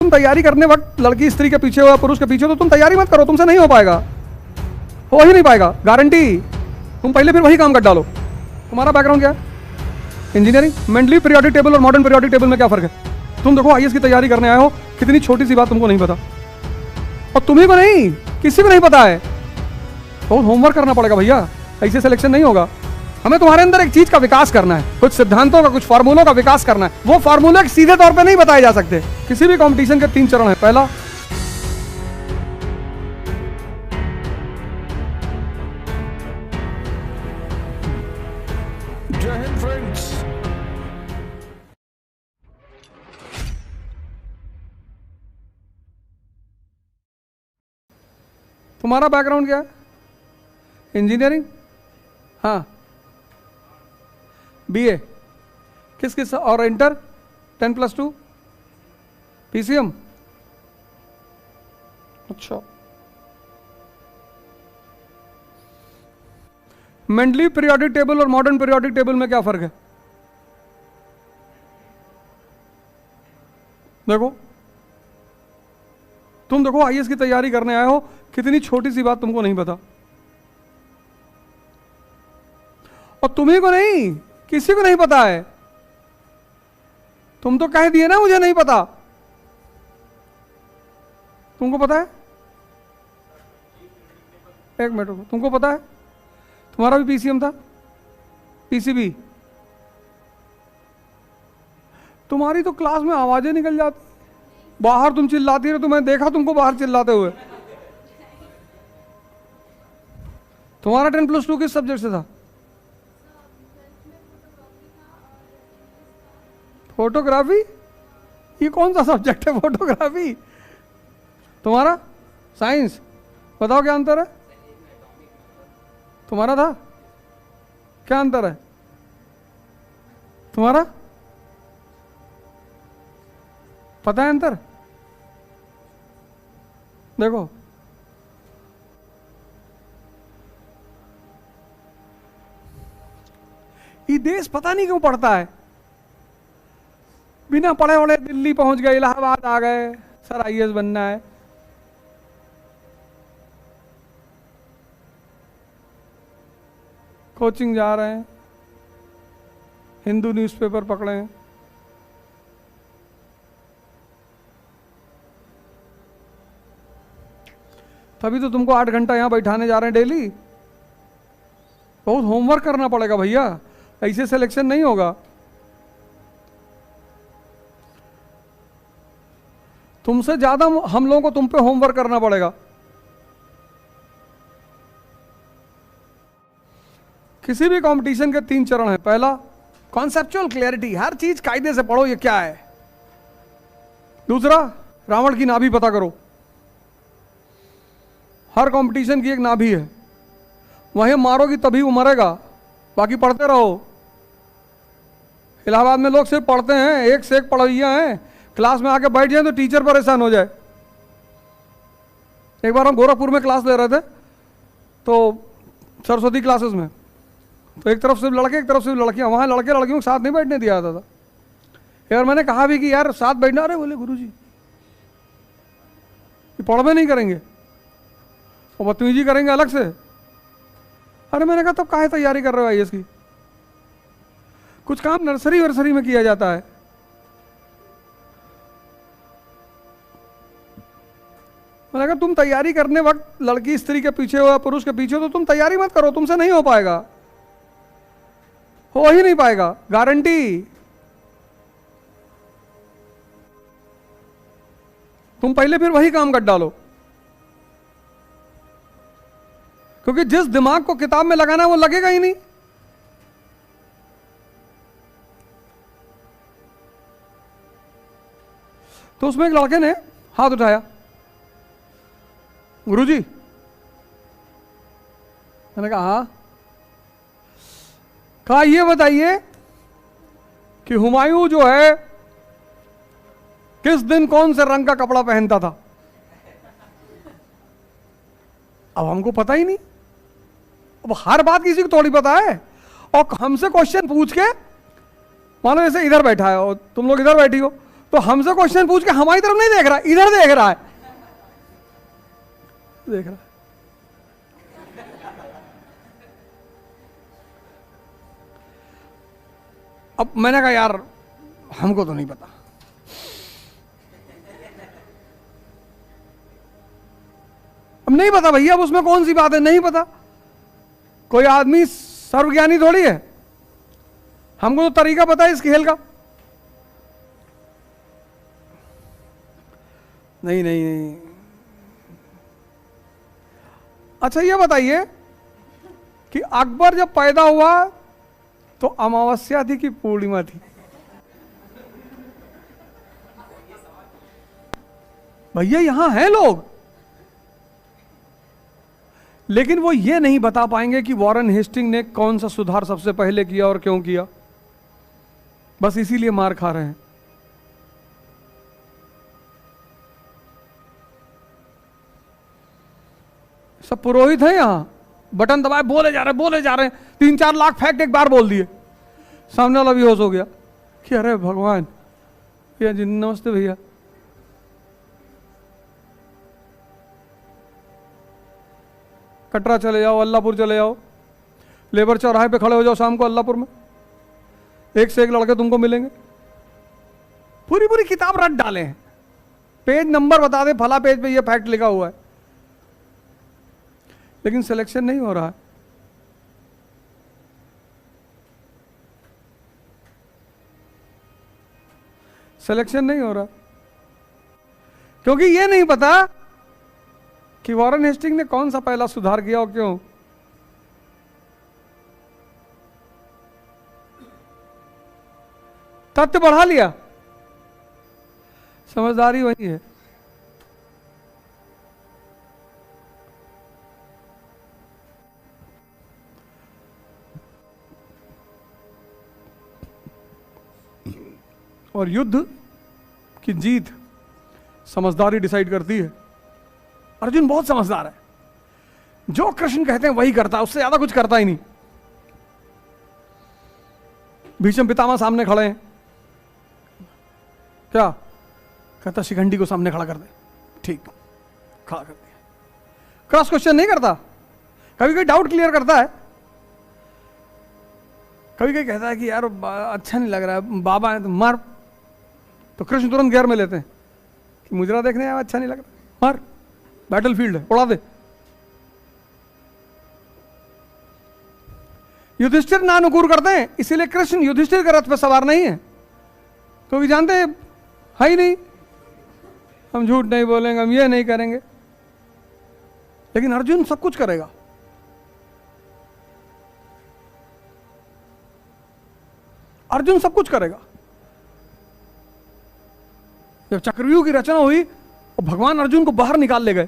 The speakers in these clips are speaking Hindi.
तुम तैयारी करने वक्त लड़की स्त्री के पीछे हो या पुरुष के पीछे हो तो तुम तैयारी मत करो, तुमसे नहीं हो पाएगा, हो ही नहीं पाएगा, गारंटी। तुम पहले फिर वही काम कर डालो। तुम्हारा बैकग्राउंड क्या है? इंजीनियरिंग। मेंटली पीरियोडिक टेबल और मॉडर्न पीरियोडिक टेबल में क्या फर्क है? तुम देखो आईएएस की तैयारी करने आए हो, कितनी छोटी सी बात तुमको नहीं पता, और तुम्ही को नहीं, किसी को नहीं पता है। बहुत होमवर्क करना पड़ेगा भैया, ऐसे सिलेक्शन नहीं होगा। हमें तुम्हारे अंदर एक चीज का विकास करना है, कुछ सिद्धांतों का, कुछ फार्मूलों का विकास करना है। वो फार्मूले सीधे तौर पे नहीं बताए जा सकते। किसी भी कंपटीशन के 3 चरण है। पहला, जय हिंद फ्रेंड्स। तुम्हारा बैकग्राउंड क्या है? इंजीनियरिंग। हाँ, बीए किस किस, और इंटर 10+2 पीसीएम। अच्छा, मेंटली पीरियोडिक टेबल और मॉडर्न पीरियोडिक टेबल में क्या फर्क है? देखो, तुम देखो आईएएस की तैयारी करने आए हो, कितनी छोटी सी बात तुमको नहीं पता, और तुम्ही को नहीं, किसी को नहीं पता है। तुम तो कह दिए ना मुझे नहीं पता, तुमको पता है? एक मिनट रुको, तुमको पता है? तुम्हारा भी पीसीएम था, पीसीबी। तुम्हारी तो क्लास में आवाजें निकल जाती, बाहर तुम चिल्लाती रहे, तो मैं देखा तुमको बाहर चिल्लाते हुए। तुम्हारा 10+2 किस सब्जेक्ट से था? फोटोग्राफी। ये कौन सा सब्जेक्ट है फोटोग्राफी? तुम्हारा साइंस। बताओ क्या अंतर है? तुम्हारा था, क्या अंतर है? तुम्हारा पता है अंतर? देखो, ये देश पता नहीं क्यों पढ़ता है, बिना पढ़े वढ़े दिल्ली पहुंच गए, इलाहाबाद आ गए, सर आईएएस बनना है। कोचिंग जा रहे हैं, हिंदू न्यूज़पेपर पकड़े हैं, तभी तो तुमको 8 घंटा यहां बैठाने जा रहे हैं डेली। बहुत होमवर्क करना पड़ेगा भैया, ऐसे सिलेक्शन नहीं होगा। तुमसे ज्यादा हम लोगों को तुम पे होमवर्क करना पड़ेगा। किसी भी कंपटीशन के 3 चरण है। पहला, कॉन्सेप्चुअल क्लैरिटी, हर चीज कायदे से पढ़ो ये क्या है। दूसरा, रावण की नाभि पता करो, हर कंपटीशन की एक नाभि है, वहीं मारोगी तभी वो मरेगा, बाकी पढ़ते रहो। इलाहाबाद में लोग सिर्फ पढ़ते हैं, एक से एक पढ़ैया हैं, क्लास में आके बैठ जाए तो टीचर परेशान हो जाए। एक बार हम गोरखपुर में क्लास ले रहे थे, तो सरस्वती क्लासेस में, तो एक तरफ से लड़के एक तरफ से लड़कियां, वहां लड़के लड़कियों को साथ नहीं बैठने दिया जाता था। एक बार मैंने कहा भी कि यार साथ बैठना, अरे बोले गुरुजी ये पढ़वे नहीं करेंगे और बदतमीजी करेंगे अलग से। अरे मैंने कहा तब काहे तैयारी कर रहे हो आईएएस की? कुछ काम नर्सरी वर्सरी में किया जाता है। मैंने कहा तुम तैयारी करने वक्त लड़की स्त्री के पीछे हो या पुरुष के पीछे हो तो तुम तैयारी मत करो, तुमसे नहीं हो पाएगा, हो ही नहीं पाएगा, गारंटी। तुम पहले फिर वही काम कर डालो, क्योंकि जिस दिमाग को किताब में लगाना है वो लगेगा ही नहीं। तो उसमें एक लड़के ने हाथ उठाया, गुरुजी। मैंने कहा हाँ। कहा ये बताइए कि हुमायूं जो है किस दिन कौन से रंग का कपड़ा पहनता था? अब हमको पता ही नहीं, अब हर बात किसी को थोड़ी पता है। और हमसे क्वेश्चन पूछ के, मानो जैसे इधर बैठा है और तुम लोग इधर बैठी हो, तो हमसे क्वेश्चन पूछ के हमारी तरफ नहीं देख रहा, इधर देख रहा है, देख रहा है। अब मैंने कहा यार हमको तो नहीं पता, अब नहीं पता भैया, अब उसमें कौन सी बात है, नहीं पता। कोई आदमी सर्वज्ञानी थोड़ी है, हमको तो तरीका पता है इस खेल का। नहीं नहीं नहीं। अच्छा ये बताइए कि अकबर जब पैदा हुआ तो अमावस्या थी कि पूर्णिमा थी? भैया यहां हैं लोग, लेकिन वो ये नहीं बता पाएंगे कि वॉरेन हेस्टिंग ने कौन सा सुधार सबसे पहले किया और क्यों किया। बस इसीलिए मार खा रहे हैं। सब पुरोहित हैं यहां, बटन दबाए बोले जा रहे हैं, 3-4 लाख फैक्ट एक बार बोल दिए, सामने वाला बेहोश हो गया कि अरे भगवान। भैया जी नमस्ते भैया। कटरा चले जाओ, अल्लाहपुर चले जाओ, लेबर चौराहे पे खड़े हो जाओ शाम को अल्लाहपुर में, एक से एक लड़के तुमको मिलेंगे, पूरी पूरी किताब रट डाले हैं, पेज नंबर बता दे, फला पेज पे ये फैक्ट लिखा हुआ है, लेकिन सिलेक्शन नहीं हो रहा है। सिलेक्शन नहीं हो रहा क्योंकि ये नहीं पता कि वॉरेन हेस्टिंग ने कौन सा पहला सुधार किया और क्यों। तथ्य बढ़ा लिया, समझदारी वही है। और युद्ध की जीत समझदारी डिसाइड करती है। अर्जुन बहुत समझदार है, जो कृष्ण कहते हैं वही करता है, उससे ज्यादा कुछ करता ही नहीं। भीष्म पितामह सामने खड़े हैं, क्या कहता? शिखंडी को सामने खड़ा कर दे। ठीक, खड़ा कर दिया। क्रॉस क्वेश्चन नहीं करता, कभी कभी डाउट क्लियर करता है, कभी कभी कहता है कि यार अच्छा नहीं लग रहा है, बाबा है तो मार, तो कृष्ण तुरंत घेर में लेते हैं कि मुजरा देखने आया, अच्छा नहीं लग रहा, मार, बैटलफील्ड है, उड़ा दे। युधिष्ठिर ना अनुकूल करते हैं, इसीलिए कृष्ण युधिष्ठिर के रथ पे सवार नहीं है, क्योंकि जानते हैं है ही नहीं, हम झूठ नहीं बोलेंगे, हम ये नहीं करेंगे। लेकिन अर्जुन सब कुछ करेगा। अर्जुन सब कुछ करेगा। जब चक्रव्यूह की रचना हुई और भगवान अर्जुन को बाहर निकाल ले गए,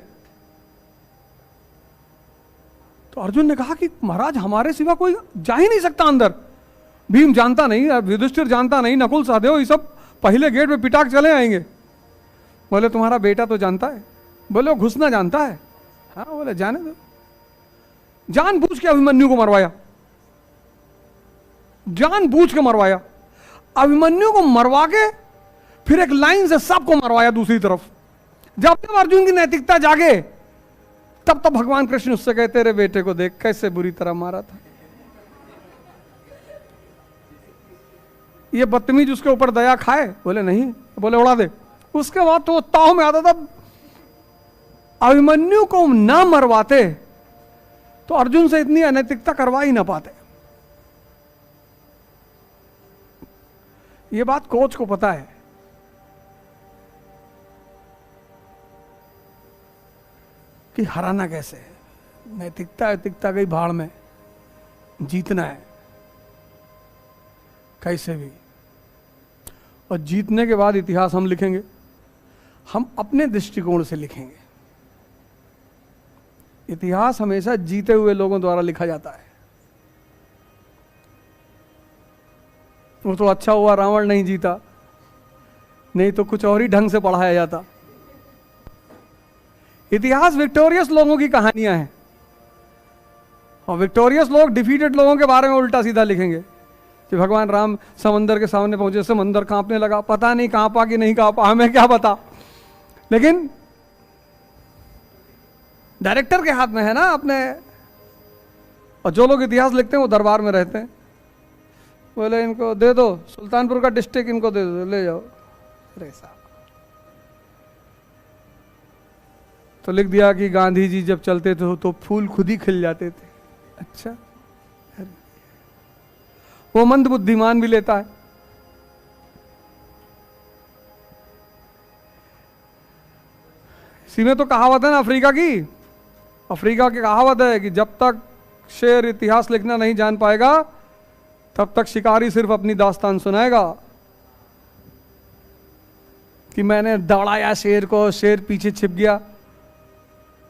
तो अर्जुन ने कहा कि महाराज हमारे सिवा कोई जा ही नहीं सकता अंदर। भीम जानता नहीं, युधिष्ठिर जानता नहीं, नकुल सहदेव ये सब पहले गेट पे पिटाक चले आएंगे। बोले तुम्हारा बेटा तो जानता है, बोले वो घुसना जानता है। हाँ बोले जाने दो। जानबूझ के अभिमन्यु को मरवाया, जानबूझ के मरवाया। अभिमन्यु को मरवा के फिर एक लाइन से सबको मरवाया दूसरी तरफ। जब तक अर्जुन की नैतिकता जागे तब तो भगवान कृष्ण उससे कहते तेरे बेटे को देख कैसे बुरी तरह मारा था, ये बदतमीज उसके ऊपर दया खाए। बोले नहीं, बोले उड़ा दे। उसके बाद तो ताव में आता था, अभिमन्यु को ना मरवाते तो अर्जुन से इतनी अनैतिकता करवा ही ना पाते। ये बात कोच को पता है। कि हराना कैसे है, नैतिकता नैतिकता गई भाड़ में, जीतना है कैसे भी। और जीतने के बाद इतिहास हम लिखेंगे, हम अपने दृष्टिकोण से लिखेंगे। इतिहास हमेशा जीते हुए लोगों द्वारा लिखा जाता है। वो तो अच्छा हुआ रावण नहीं जीता, नहीं तो कुछ और ही ढंग से पढ़ाया जाता। इतिहास विक्टोरियस लोगों की कहानियां हैं, और विक्टोरियस लोग डिफीटेड लोगों के बारे में उल्टा सीधा लिखेंगे। कि भगवान राम समंदर के सामने पहुंचे, समंदर कांपने लगा, पता नहीं कांपा कि नहीं कांपा, हमें क्या पता, लेकिन डायरेक्टर के हाथ में है ना अपने। और जो लोग इतिहास लिखते हैं वो दरबार में रहते हैं, बोले इनको दे दो सुल्तानपुर का डिस्ट्रिक्ट, इनको दे दो, ले जाओ। अरे साहब, तो लिख दिया कि गांधी जी जब चलते थे तो फूल खुद ही खिल जाते थे। अच्छा, वो मंद बुद्धिमान भी लेता है। इसी में तो कहावत है ना अफ्रीका की, अफ्रीका की कहावत है कि जब तक शेर इतिहास लिखना नहीं जान पाएगा तब तक शिकारी सिर्फ अपनी दास्तान सुनाएगा कि मैंने दौड़ाया शेर को, शेर पीछे छिप गया।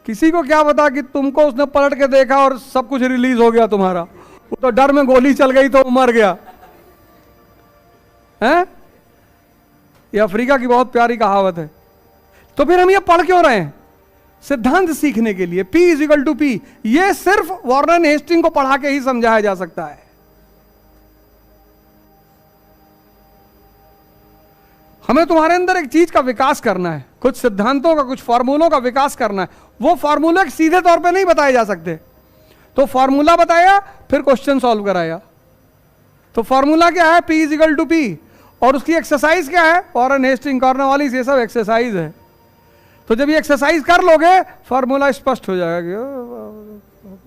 किसी को क्या पता कि तुमको उसने पलट के देखा और सब कुछ रिलीज हो गया तुम्हारा, वो तो डर में गोली चल गई तो मर गया है। ये अफ्रीका की बहुत प्यारी कहावत है। तो फिर हम ये पढ़ क्यों रहे हैं? सिद्धांत सीखने के लिए। P is equal to P, ये सिर्फ वॉरेन हेस्टिंग को पढ़ा के ही समझाया जा सकता है। हमें तुम्हारे अंदर एक चीज का विकास करना है, कुछ सिद्धांतों का, कुछ फार्मूलों का विकास करना है। वो फार्मूले सीधे तौर पे नहीं बताए जा सकते, तो फार्मूला बताया फिर क्वेश्चन सॉल्व कराया। तो फार्मूला क्या है? P is equal to P, और उसकी एक्सरसाइज क्या है? वॉरेन हेस्टिंग, कॉर्नवालिस, ये सब एक्सरसाइज है। तो जब ये एक्सरसाइज कर लोगे फार्मूला स्पष्ट हो जाएगा कि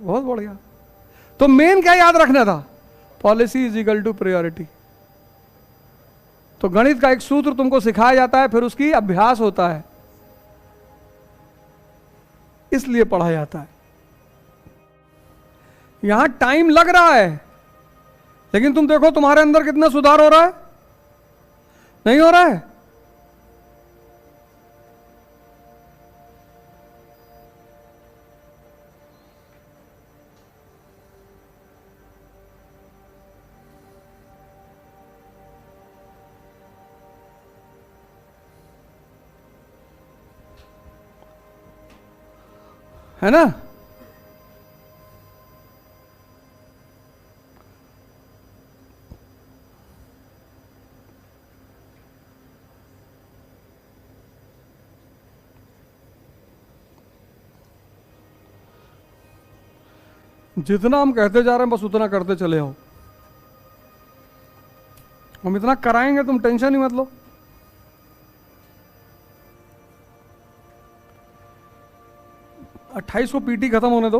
बहुत बढ़िया। तो मेन क्या याद रखना था? Policy is equal to priority. तो गणित का एक सूत्र तुमको सिखाया जाता है, फिर उसकी अभ्यास होता है, इसलिए पढ़ा जाता है। यहां टाइम लग रहा है, लेकिन तुम देखो तुम्हारे अंदर कितना सुधार हो रहा है, नहीं हो रहा है? है ना? जितना हम कहते जा रहे हैं बस उतना करते चले आओ। हम इतना कराएंगे, तुम टेंशन ही मत लो। अट्ठाईस को पीटी खत्म होने दो,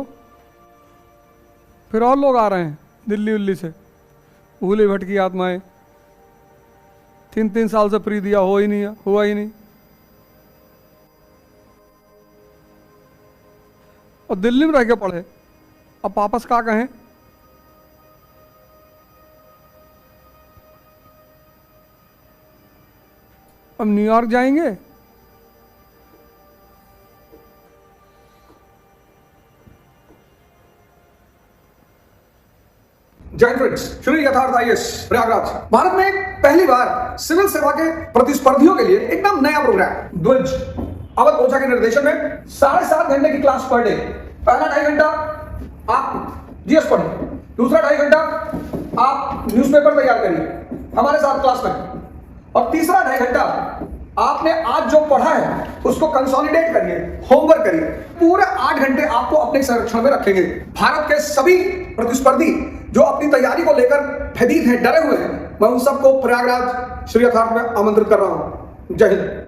फिर और लोग आ रहे हैं दिल्ली उल्ली से, भूली भटकी आत्माएं। 3 साल से प्री दिया, हो ही नहीं, हुआ ही नहीं। और दिल्ली में रह के पढ़े, अब वापस क्या कहें? अब न्यूयॉर्क जाएंगे, जय फ्रेंड्स, श्री यथार्थ IAS प्रयागराज। भारत में पहली बार सिविल सेवा के प्रतिस्पर्धियों के लिए एकदम नया प्रोग्राम द्विज अवध ओझा के निर्देशन में 7.5 घंटे की क्लास पर डे। पहला 2.5 घंटा आप जीएस पढ़िए, दूसरा 2.5 घंटा आप न्यूज़पेपर तैयार करिए हमारे साथ क्लास में, और तीसरा 2.5 घंटा आपने आज जो पढ़ा है उसको कंसोलिडेट करिए, होमवर्क करिए। पूरे 8 घंटे आपको अपने संरक्षण में रखेंगे। भारत के सभी प्रतिस्पर्धी जो अपनी तैयारी को लेकर भयभीत हैं, डरे हुए हैं, मैं उन सबको प्रयागराज श्री यथार्थ में आमंत्रित कर रहा हूं। जय हिंद।